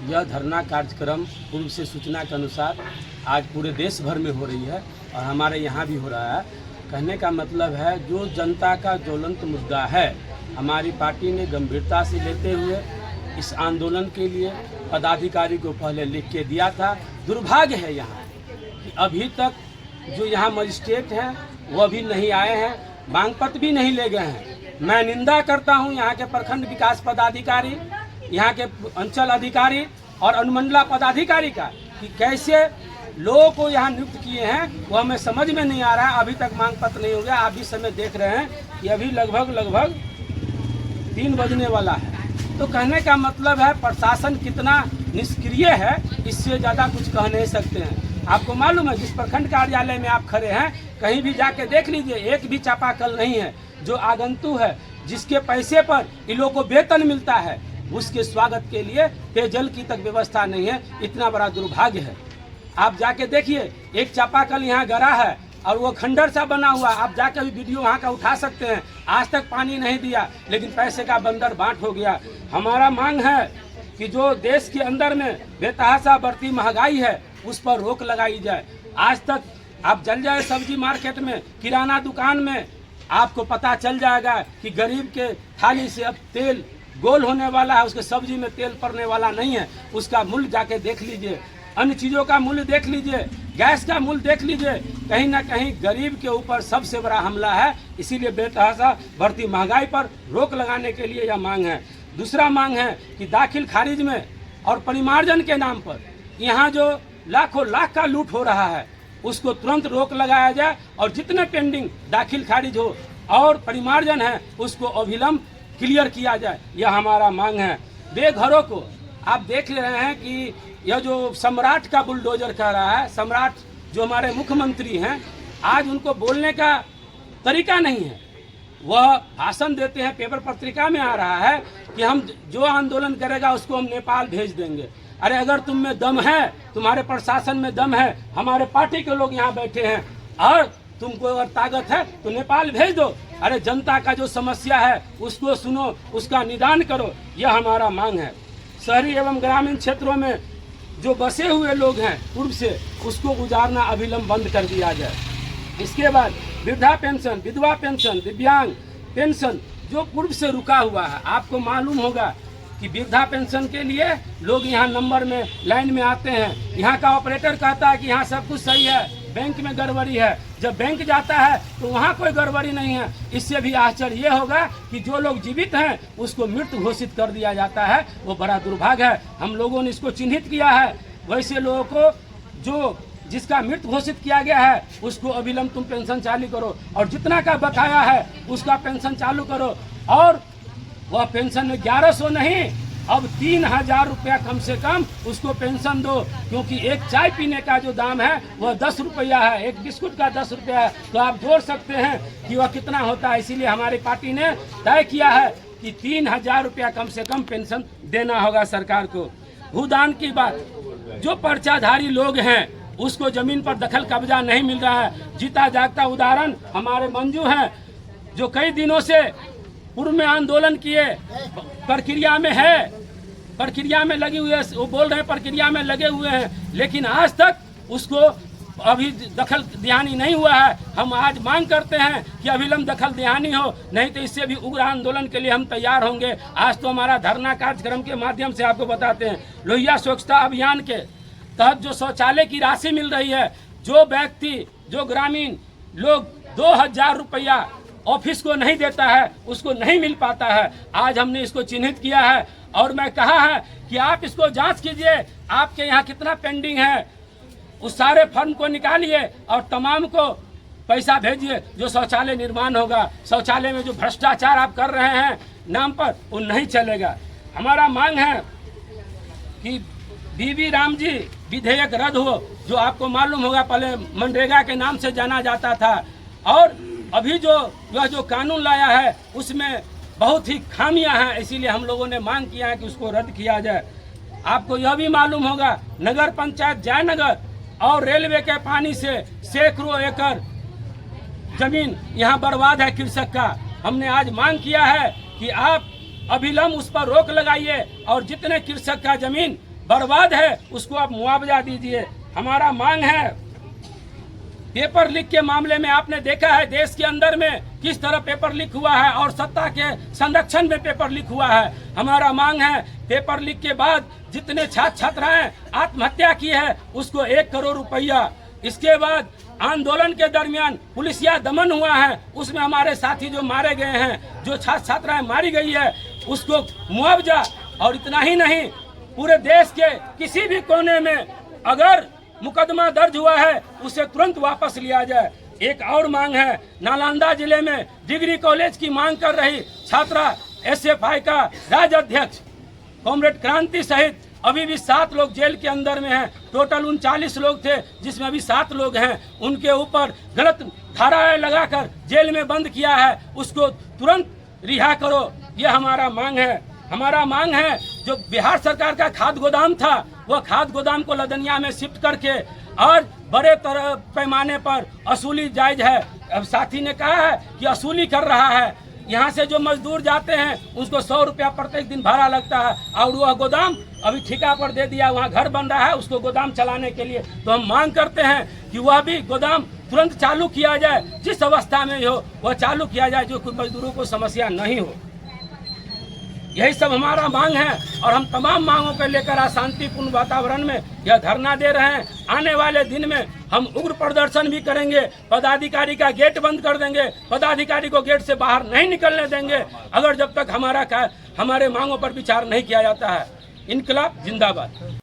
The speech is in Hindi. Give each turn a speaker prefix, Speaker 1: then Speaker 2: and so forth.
Speaker 1: यह धरना कार्यक्रम पूर्व से सूचना के अनुसार आज पूरे देश भर में हो रही है और हमारे यहाँ भी हो रहा है। कहने का मतलब है जो जनता का ज्वलंत मुद्दा है, हमारी पार्टी ने गंभीरता से लेते हुए इस आंदोलन के लिए पदाधिकारी को पहले लिख के दिया था। दुर्भाग्य है यहाँ कि अभी तक जो यहाँ मजिस्ट्रेट हैं वो भी नहीं आए हैं, मांग पत्र भी नहीं ले गए हैं। मैं निंदा करता हूँ यहाँ के प्रखंड विकास पदाधिकारी, यहाँ के अंचल अधिकारी और अनुमंडला पदाधिकारी का कि कैसे लोगों को यहाँ नियुक्त किए हैं, वो हमें समझ में नहीं आ रहा है। अभी तक मांग पत्र नहीं हो गया। आप इस समय देख रहे हैं कि अभी लगभग 3 बजने वाला है। तो कहने का मतलब है प्रशासन कितना निष्क्रिय है, इससे ज़्यादा कुछ कह नहीं सकते हैं। आपको मालूम है जिस प्रखंड कार्यालय में आप खड़े हैं, कहीं भी जाके देख लीजिए, एक भी चापाकल नहीं है। जो आगंतुक है, जिसके पैसे पर इन लोगों को वेतन मिलता है, उसके स्वागत के लिए पेयजल की तक व्यवस्था नहीं है। इतना बड़ा दुर्भाग्य है। आप जाके देखिए, एक चापाकल यहाँ गड़ा है और वो खंडर सा बना हुआ। आप जाकर भी वीडियो वहाँ का उठा सकते हैं। आज तक पानी नहीं दिया, लेकिन पैसे का बंदर बांट हो गया। हमारा मांग है कि जो देश के अंदर में बेतहाशा बढ़ती महंगाई है, उस पर रोक लगाई जाए। आज तक आप चल जाए सब्जी मार्केट में, किराना दुकान में, आपको पता चल जाएगा कि गरीब के थाली से अब तेल गोल होने वाला है, उसके सब्जी में तेल पड़ने वाला नहीं है। उसका मूल्य जाके देख लीजिए, अन्य चीज़ों का मूल्य देख लीजिए, गैस का मूल्य देख लीजिए। कहीं ना कहीं गरीब के ऊपर सबसे बड़ा हमला है। इसीलिए बेतहाशा बढ़ती महंगाई पर रोक लगाने के लिए यह मांग है। दूसरा मांग है कि दाखिल खारिज में और परिमार्जन के नाम पर यहाँ जो लाखों लाख का लूट हो रहा है, उसको तुरंत रोक लगाया जाए और जितने पेंडिंग दाखिल खारिज हो और परिमार्जन है, उसको अविलंब क्लियर किया जाए। यह हमारा मांग है। बेघरों को आप देख ले रहे हैं कि यह जो सम्राट का बुलडोजर कह रहा है, सम्राट जो हमारे मुख्यमंत्री हैं, आज उनको बोलने का तरीका नहीं है। वह भाषण देते हैं, पेपर पत्रिका में आ रहा है कि हम जो आंदोलन करेगा उसको हम नेपाल भेज देंगे। अरे अगर तुम में दम है, तुम्हारे प्रशासन में दम है, हमारे पार्टी के लोग यहाँ बैठे हैं और तुमको अगर ताकत है तो नेपाल भेज दो। अरे जनता का जो समस्या है उसको सुनो, उसका निदान करो। यह हमारा मांग है। शहरी एवं ग्रामीण क्षेत्रों में जो बसे हुए लोग हैं पूर्व से, उसको गुजारना अविलंब बंद कर दिया जाए। इसके बाद वृद्धा पेंशन, विधवा पेंशन, दिव्यांग पेंशन जो पूर्व से रुका हुआ है, आपको मालूम होगा कि वृद्धा पेंशन के लिए लोग यहाँ नंबर में लाइन में आते हैं। यहाँ का ऑपरेटर कहता है कि यहाँ सब कुछ सही है, बैंक में गड़बड़ी है। जब बैंक जाता है तो वहाँ कोई गड़बड़ी नहीं है। इससे भी आश्चर्य ये होगा कि जो लोग जीवित हैं उसको मृत घोषित कर दिया जाता है। वो बड़ा दुर्भाग्य है। हम लोगों ने इसको चिन्हित किया है। वैसे लोगों को जिसका मृत घोषित किया गया है उसको अविलंब तुम पेंशन चालू करो और जितना का बकाया है उसका पेंशन चालू करो। और वह पेंशन में 1100 नहीं, अब 3000 रुपया कम से कम उसको पेंशन दो, क्योंकि एक चाय पीने का जो दाम है वह 10 रुपया है, एक बिस्कुट का 10 रुपया है। तो आप जोड़ सकते हैं कि वह कितना होता है। इसीलिए हमारी पार्टी ने तय किया है कि 3000 रुपया कम से कम पेंशन देना होगा सरकार को। भूदान की बात, जो पर्चाधारी लोग हैं उसको जमीन पर दखल कब्जा नहीं मिल रहा है। जीता जागता उदाहरण हमारे मंजू हैं, जो कई दिनों से पूर्व में आंदोलन किए, प्रक्रिया में है, प्रक्रिया में लगे हुए, वो बोल रहे हैं प्रक्रिया में लगे हुए हैं, लेकिन आज तक उसको अभी दखल दिहानी नहीं हुआ है। हम आज मांग करते हैं कि अविलंब दखल दिहानी हो, नहीं तो इससे भी उग्र आंदोलन के लिए हम तैयार होंगे। आज तो हमारा धरना कार्यक्रम के माध्यम से आपको बताते हैं, लोहिया स्वच्छता अभियान के तहत जो शौचालय की राशि मिल रही है, जो व्यक्ति, जो ग्रामीण लोग 2000 रुपया ऑफिस को नहीं देता है, उसको नहीं मिल पाता है। आज हमने इसको चिन्हित किया है और मैं कहा है कि आप इसको जांच कीजिए, आपके यहाँ कितना पेंडिंग है, उस सारे फंड को निकालिए और तमाम को पैसा भेजिए, जो शौचालय निर्माण होगा। शौचालय में जो भ्रष्टाचार आप कर रहे हैं नाम पर, वो नहीं चलेगा। हमारा मांग है कि बीबी राम जी विधेयक रद्द हो, जो आपको मालूम होगा पहले मनरेगा के नाम से जाना जाता था, और अभी वह जो कानून लाया है उसमें बहुत ही खामियां हैं। इसीलिए हम लोगों ने मांग किया है कि उसको रद्द किया जाए। आपको यह भी मालूम होगा, नगर पंचायत जयनगर और रेलवे के पानी से सैकड़ों एकड़ जमीन यहाँ बर्बाद है कृषक का। हमने आज मांग किया है कि आप अविलंब उस पर रोक लगाइए और जितने कृषक का जमीन बर्बाद है उसको आप मुआवजा दीजिए। हमारा मांग है, पेपर लीक के मामले में आपने देखा है देश के अंदर में किस तरह पेपर लीक हुआ है और सत्ता के संरक्षण में पेपर लीक हुआ है। हमारा मांग है पेपर लीक के बाद जितने छात्र छात्राएं आत्महत्या की है उसको 1 करोड़ रुपया, इसके बाद आंदोलन के दरमियान पुलिसिया दमन हुआ है उसमें हमारे साथी जो मारे गए हैं, जो छात्र छात्राएं मारी गई है उसको मुआवजा, और इतना ही नहीं पूरे देश के किसी भी कोने में अगर मुकदमा दर्ज हुआ है उसे तुरंत वापस लिया जाए। एक और मांग है, नालंदा जिले में डिग्री कॉलेज की मांग कर रही छात्रा एसएफआई का राज्य अध्यक्ष कॉमरेड क्रांति सहित अभी भी 7 लोग जेल के अंदर में हैं। टोटल 39 लोग थे जिसमें अभी 7 लोग हैं। उनके ऊपर गलत धाराएं लगाकर जेल में बंद किया है, उसको तुरंत रिहा करो, ये हमारा मांग है। हमारा मांग है जो बिहार सरकार का खाद्य गोदाम था वह खाद्य गोदाम को लदनिया में शिफ्ट करके और बड़े पैमाने पर असुली जायज है। अब साथी ने कहा है कि असुली कर रहा है, यहाँ से जो मजदूर जाते हैं उसको 100 रुपया प्रत्येक दिन भाड़ा लगता है और वह गोदाम अभी ठेका पर दे दिया, वहाँ घर बन रहा है उसको गोदाम चलाने के लिए। तो हम मांग करते हैं कि वह भी गोदाम तुरंत चालू किया जाए, जिस अवस्था में हो वह चालू किया जाए, जो कोई मजदूरों को समस्या नहीं हो। यही सब हमारा मांग है और हम तमाम मांगों को लेकर आज शांतिपूर्ण वातावरण में यह धरना दे रहे हैं। आने वाले दिन में हम उग्र प्रदर्शन भी करेंगे, पदाधिकारी का गेट बंद कर देंगे, पदाधिकारी को गेट से बाहर नहीं निकलने देंगे अगर जब तक हमारे मांगों पर विचार नहीं किया जाता है। इनकलाब जिंदाबाद।